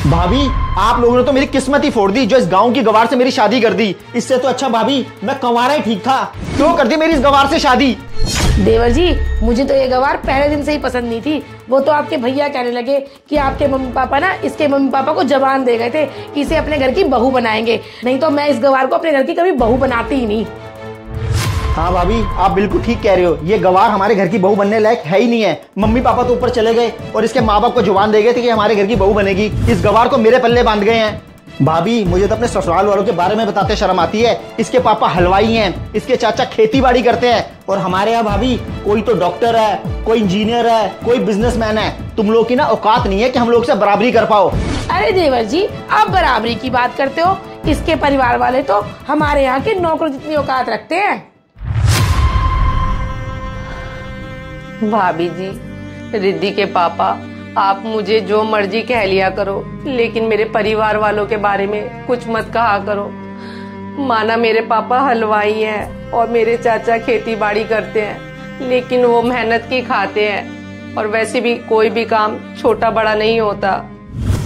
भाभी, आप लोगों ने तो मेरी किस्मत ही फोड़ दी जो इस गांव की गवार से मेरी शादी कर दी। इससे तो अच्छा भाभी मैं कंवारा ही ठीक था। क्यों कर दी मेरी इस गवार से शादी? देवर जी, मुझे तो ये गवार पहले दिन से ही पसंद नहीं थी। वो तो आपके भैया कहने लगे कि आपके मम्मी पापा ना इसके मम्मी पापा को जबान दे गए थे कि इसे अपने घर की बहू बनाएंगे, नहीं तो मैं इस गवार को अपने घर की कभी बहू बनाती ही नहीं। हाँ भाभी, आप बिल्कुल ठीक कह रहे हो। ये गवार हमारे घर की बहू बनने लायक है ही नहीं है। मम्मी पापा तो ऊपर चले गए और इसके माँ बाप को जुबान दे गए थे कि हमारे घर की बहू बनेगी। इस गवार को मेरे पल्ले बांध गए हैं। भाभी, मुझे तो अपने ससुराल वालों के बारे में बताते शर्म आती है। इसके पापा हलवाई हैं, इसके चाचा खेती बाड़ी करते हैं और हमारे यहाँ भाभी कोई तो डॉक्टर है, कोई इंजीनियर है, कोई बिजनेसमैन है। तुम लोग की ना औकात नहीं है कि हम लोग से बराबरी कर पाओ। अरे देवर जी, आप बराबरी की बात करते हो। इसके परिवार वाले तो हमारे यहाँ के नौकर जितनी औकात रखते हैं। भाभी जी, रिद्धि के पापा, आप मुझे जो मर्जी कह लिया करो, लेकिन मेरे परिवार वालों के बारे में कुछ मत कहा करो। माना मेरे पापा हलवाई हैं और मेरे चाचा खेती बाड़ी करते हैं, लेकिन वो मेहनत की खाते हैं और वैसे भी कोई भी काम छोटा बड़ा नहीं होता।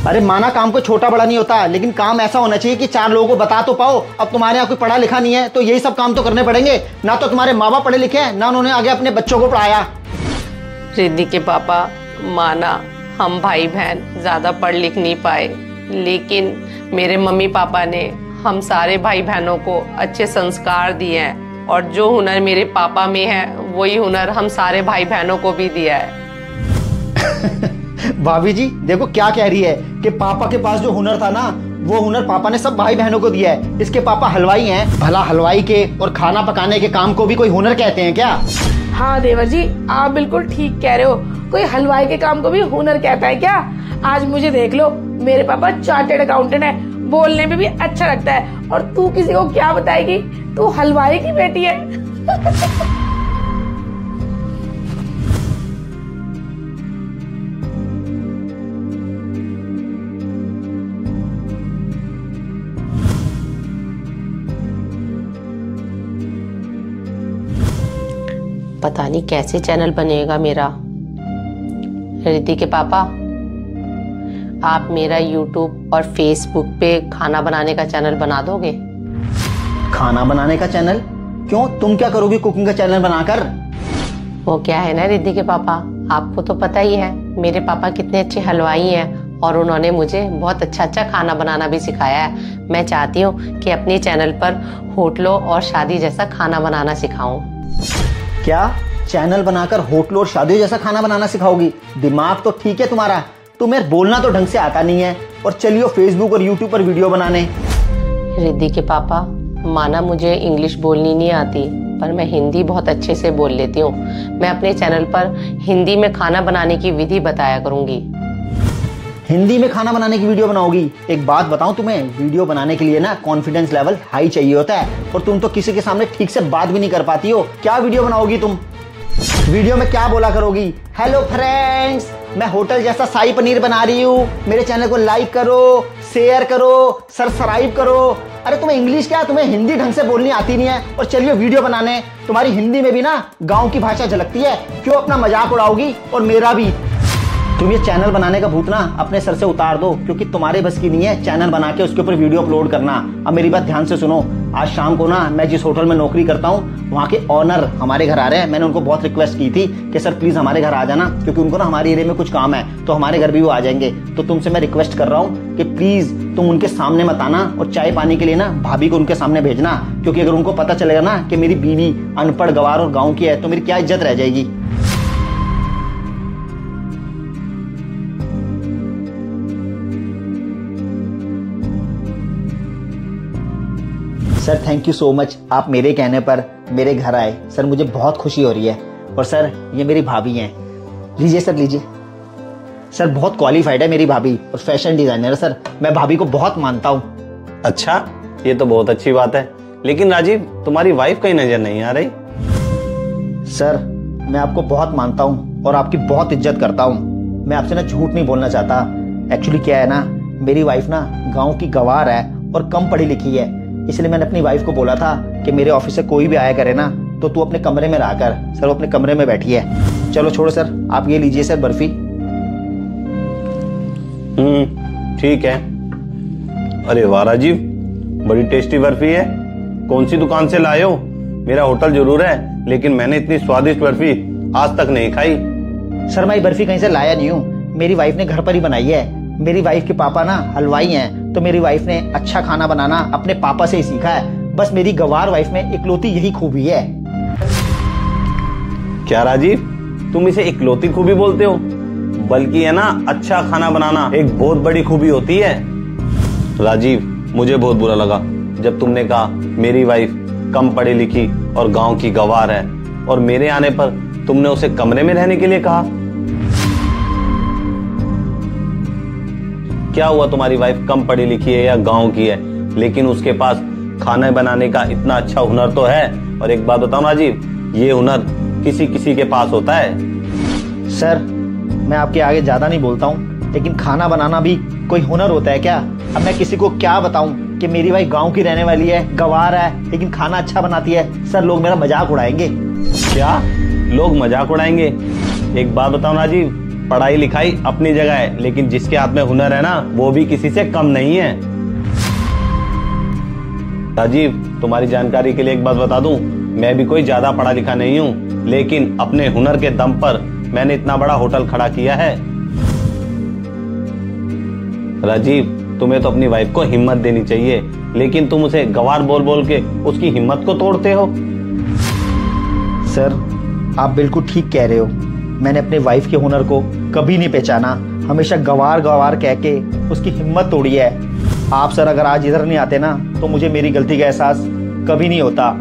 अरे माना काम कोई छोटा बड़ा नहीं होता, लेकिन काम ऐसा होना चाहिए कि 4 लोगों को बता तो पाओ। अब तुम्हारे यहाँ कोई पढ़ा लिखा नहीं है तो यही सब काम तो करने पड़ेंगे। ना तो तुम्हारे माँ बाप पढ़े लिखे हैं, ना उन्होंने आगे अपने बच्चों को पढ़ाया। रिद्धि के पापा, माना हम भाई बहन ज्यादा पढ़ लिख नहीं पाए, लेकिन मेरे मम्मी पापा ने हम सारे भाई बहनों को अच्छे संस्कार दिए हैं और जो हुनर मेरे पापा में है वही हुनर हम सारे भाई बहनों को भी दिया है। भाभी जी, देखो क्या कह रही है कि पापा के पास जो हुनर था ना, वो हुनर पापा ने सब भाई बहनों को दिया है। इसके पापा हलवाई हैं, भला हलवाई के और खाना पकाने के काम को भी कोई हुनर कहते हैं क्या? हाँ देवर जी, आप बिल्कुल ठीक कह रहे हो। कोई हलवाई के काम को भी हुनर कहता है क्या? आज मुझे देख लो, मेरे पापा चार्टर्ड अकाउंटेंट है, बोलने में भी अच्छा लगता है। और तू किसी को क्या बताएगी, तू हलवाई की बेटी है। पता नहीं कैसे चैनल बनेगा मेरा। रिद्धि के पापा, आप मेरा YouTube और Facebook पे खाना बनाने का चैनल बना दोगे? खाना बनाने का चैनल? क्यों, तुम क्या करोगी कुकिंग का चैनल बनाकर? वो क्या है ना रिद्धि के पापा, आपको तो पता ही है मेरे पापा कितने अच्छे हलवाई हैं और उन्होंने मुझे बहुत अच्छा खाना बनाना भी सिखाया है। मैं चाहती हूँ कि अपने चैनल पर होटलों और शादी जैसा खाना बनाना सिखाऊं। क्या चैनल बनाकर होटलों और शादियों जैसा खाना बनाना सिखाओगी? दिमाग तो ठीक है तुम्हारा, तुम्हें बोलना तो ढंग से आता नहीं है और चलियो फेसबुक और यूट्यूब पर वीडियो बनाने। रिद्धि के पापा, माना मुझे इंग्लिश बोलनी नहीं आती, पर मैं हिंदी बहुत अच्छे से बोल लेती हूँ। मैं अपने चैनल पर हिंदी में खाना बनाने की विधि बताया करूंगी। हिंदी में खाना बनाने की वीडियो बनाओगी? एक बात बताऊं तुम्हें, वीडियो बनाने के लिए ना कॉन्फिडेंस लेवल हाई चाहिए होता है और तुम तो किसी के सामने ठीक से बात भी नहीं कर पाती हो। क्या वीडियो बनाओगी तुम? वीडियो में क्या बोला करोगी? हेलो फ्रेंड्स, मैं होटल जैसा शाही पनीर बना रही हूँ, मेरे चैनल को लाइक करो, शेयर करो, सब्सक्राइब करो। अरे तुम्हें इंग्लिश क्या, तुम्हें हिंदी ढंग से बोलनी आती नहीं है और चलिए वीडियो बनाने। तुम्हारी हिंदी में भी ना गाँव की भाषा झलकती है, क्यों अपना मजाक उड़ाओगी और मेरा भी? तुम ये चैनल बनाने का भूत ना अपने सर से उतार दो, क्योंकि तुम्हारे बस की नहीं है चैनल बना के उसके ऊपर वीडियो अपलोड करना। अब मेरी बात ध्यान से सुनो, आज शाम को ना मैं जिस होटल में नौकरी करता हूँ वहाँ के ऑनर हमारे घर आ रहे हैं। मैंने उनको बहुत रिक्वेस्ट की थी कि सर प्लीज हमारे घर आ जाना, क्योंकि उनको ना हमारे एरिया में कुछ काम है, तो हमारे घर भी वो आ जाएंगे। तो तुमसे मैं रिक्वेस्ट कर रहा हूँ कि प्लीज तुम उनके सामने मत आना और चाय पानी के लिए ना भाभी को उनके सामने भेजना, क्योंकि अगर उनको पता चलेगा ना कि मेरी बीवी अनपढ़ गवार और गाँव की है तो मेरी क्या इज्जत रह जाएगी। Sir thank you so much, आप मेरे कहने पर मेरे घर आए। सर मुझे बहुत खुशी हो रही है। और सर ये मेरी भाभी हैं, लीजिए सर लीजिए। सर बहुत क्वालिफाइड है मेरी भाभी और फैशन डिजाइनर है सर, मैं भाभी को बहुत मानता हूँ। अच्छा, ये तो बहुत अच्छी बात है, लेकिन राजीव तुम्हारी वाइफ कहीं नजर नहीं आ रही। सर मैं आपको बहुत मानता हूँ और आपकी बहुत इज्जत करता हूँ। मैं आपसे ना झूठ नहीं बोलना चाहता। एक्चुअली क्या है ना, मेरी वाइफ ना गाँव की गवार है और कम पढ़ी लिखी है, इसलिए मैंने अपनी वाइफ को बोला था कि मेरे ऑफिस से कोई भी आया करे ना तो तू अपने कमरे में रह कर। सर वो अपने कमरे में बैठी है। चलो छोड़ो सर, आप ये लीजिए सर बर्फी। ठीक है। अरे वाह राजीव, बड़ी टेस्टी बर्फी है। कौन सी दुकान से लाए हो? मेरा होटल जरूर है, लेकिन मैंने इतनी स्वादिष्ट बर्फी आज तक नहीं खाई। सर मैं ये बर्फी कहीं से लाया नहीं हूँ, मेरी वाइफ ने घर पर ही बनाई है। मेरी वाइफ के पापा ना हलवाई हैं, तो मेरी वाइफ ने अच्छा खाना बनाना अपने पापा से ही सीखा है। बस मेरी गवार वाइफ में इकलौती यही खूबी है। क्या राजीव, तुम इसे इकलौती खूबी बोलते हो? बल्कि है ना, अच्छा खाना बनाना एक बहुत बड़ी खूबी होती है। राजीव, मुझे बहुत बुरा लगा जब तुमने कहा मेरी वाइफ कम पढ़ी लिखी और गांव की गवार है, और मेरे आने पर तुमने उसे कमरे में रहने के लिए कहा। क्या हुआ, तुम्हारी वाइफ कम पढ़ी लिखी है या गांव की है, लेकिन उसके पास खाना बनाने का इतना अच्छा हुनर तो है। और एक बात बताऊं राजीव, ये हुनर किसी किसी के पास होता है। सर मैं आपके आगे ज्यादा नहीं बोलता हूँ, लेकिन खाना बनाना भी कोई हुनर होता है क्या? अब मैं किसी को क्या बताऊं कि मेरी वाइफ गांव की रहने वाली है, गवार है, लेकिन खाना अच्छा बनाती है। सर लोग मेरा मजाक उड़ाएंगे। क्या लोग मजाक उड़ाएंगे? एक बात बताओ राजीव, पढ़ाई लिखाई अपनी जगह है, लेकिन जिसके हाथ में हुनर है ना, वो भी किसी से कम नहीं है। राजीव, तुम्हारी जानकारी के लिए एक बात बता दूं, मैं भी कोई ज्यादा पढ़ा लिखा नहीं हूं, लेकिन अपने हुनर के दम पर मैंने इतना बड़ा होटल खड़ा किया है। राजीव, तुम्हें तो अपनी वाइफ को हिम्मत देनी चाहिए, लेकिन तुम उसे गवार बोल बोल के उसकी हिम्मत को तोड़ते हो। सर आप बिल्कुल ठीक कह रहे हो, मैंने अपने वाइफ के हुनर को कभी नहीं पहचाना, हमेशा गवार गवार कह के उसकी हिम्मत तोड़ी है। आप सर अगर आज इधर नहीं आते ना, तो मुझे मेरी गलती का एहसास कभी नहीं होता।